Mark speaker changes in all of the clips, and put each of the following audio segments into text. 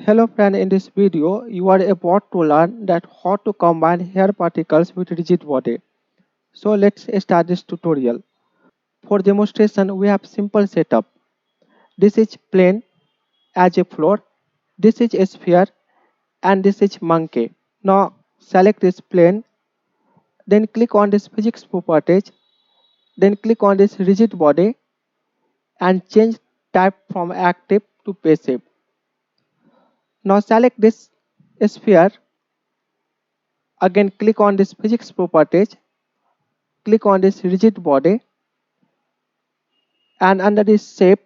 Speaker 1: Hello friend, in this video you are about to learn that how to combine hair particles with rigid body. So let's start this tutorial. For demonstration we have simple setup. This is plane as a floor, this is a sphere and this is monkey. Now select this plane, then click on this physics properties, then click on this rigid body and change type from active to passive. Now select this sphere, again click on this physics properties, click on this rigid body and under this shape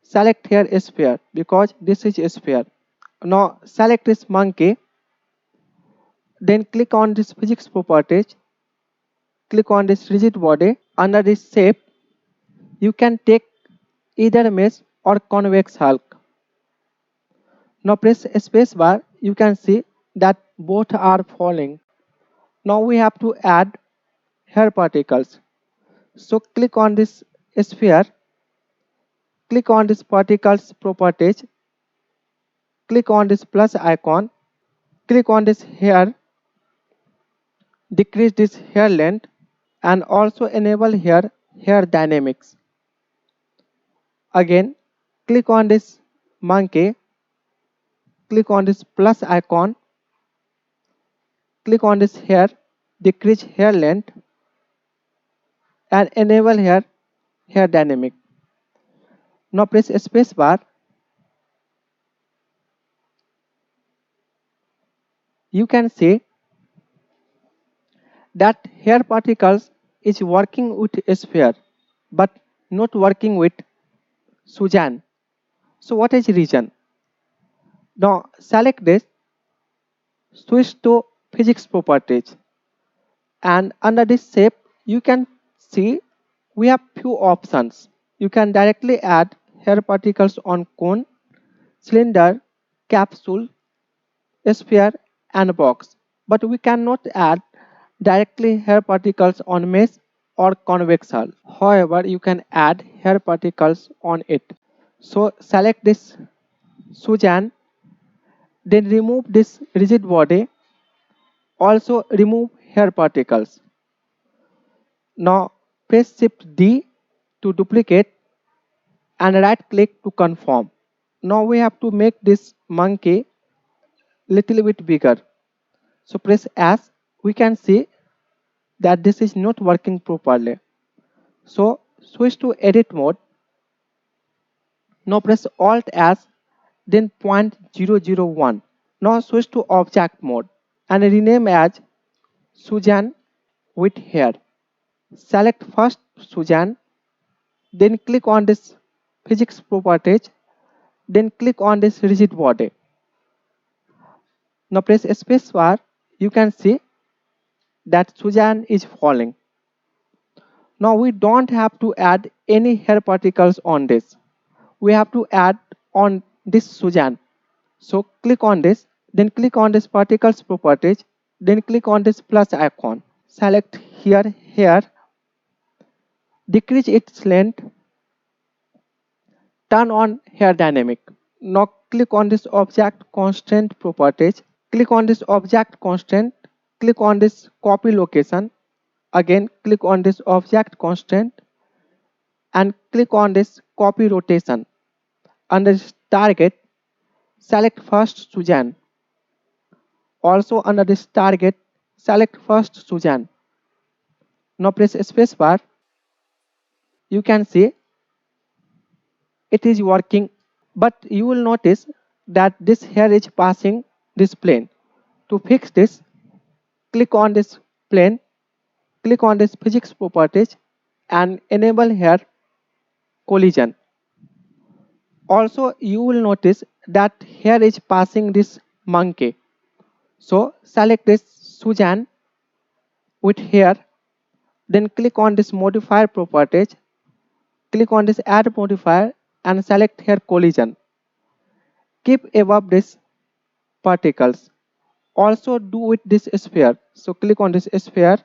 Speaker 1: select here sphere because this is a sphere. Now select this monkey, then click on this physics properties, click on this rigid body. Under this shape you can take either mesh or convex hulk. Now press space bar, you can see that both are falling. Now we have to add hair particles. So click on this sphere, click on this particles properties, click on this plus icon, click on this hair, decrease this hair length and also enable here hair dynamics. Again click on this monkey, click on this plus icon, click on this hair, decrease hair length and enable here hair dynamic. Now press space bar. You can see that hair particles is working with a sphere but not working with Suzanne. So what is the reason? Now select this, switch to physics properties and under this shape you can see we have few options. You can directly add hair particles on cone, cylinder, capsule, sphere and box, but we cannot add directly hair particles on mesh or convex hull. However, you can add hair particles on it. So select this Suzanne, then remove this rigid body, also remove hair particles. Now press Shift D to duplicate and right click to confirm. Now we have to make this monkey little bit bigger. So press S. We can see that this is not working properly. So switch to edit mode. Now press Alt S, then 0.001. Now switch to object mode and rename as Suzanne with hair. Select first Suzanne, then click on this physics properties, then click on this rigid body. Now press space bar. You can see that Suzanne is falling. Now we don't have to add any hair particles on this. We have to add on this Suzanne. So click on this, then click on this particles properties, then click on this plus icon. Select here hair, decrease its length, turn on hair dynamic. Now click on this object constraint properties, click on this object constraint, click on this copy location, again click on this object constraint and click on this copy rotation. Under this target, select first Suzanne. Also under this target, select first Suzanne. Now press spacebar. You can see it is working, but you will notice that this hair is passing this plane. To fix this, click on this plane, click on this physics properties and enable hair collision. Also you will notice that hair is passing this monkey. So select this Suzanne with hair, then click on this modifier properties, click on this add modifier and select hair collision. Keep above this particles. Also do with this sphere. So click on this sphere,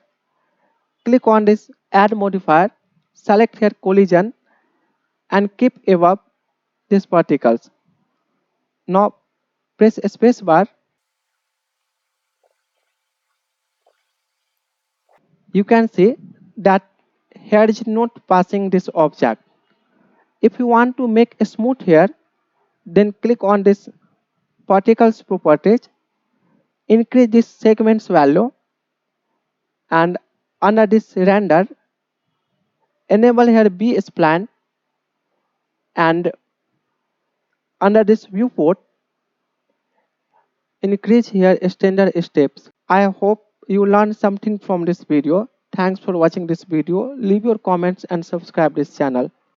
Speaker 1: click on this add modifier, select hair collision and keep above these particles. Now press spacebar, you can see that hair is not passing this object. If you want to make a smooth hair, then click on this particles properties, increase this segments value, and under this render, enable here B spline, and under this viewport, increase here standard steps. I hope you learned something from this video. Thanks for watching this video. Leave your comments and subscribe this channel.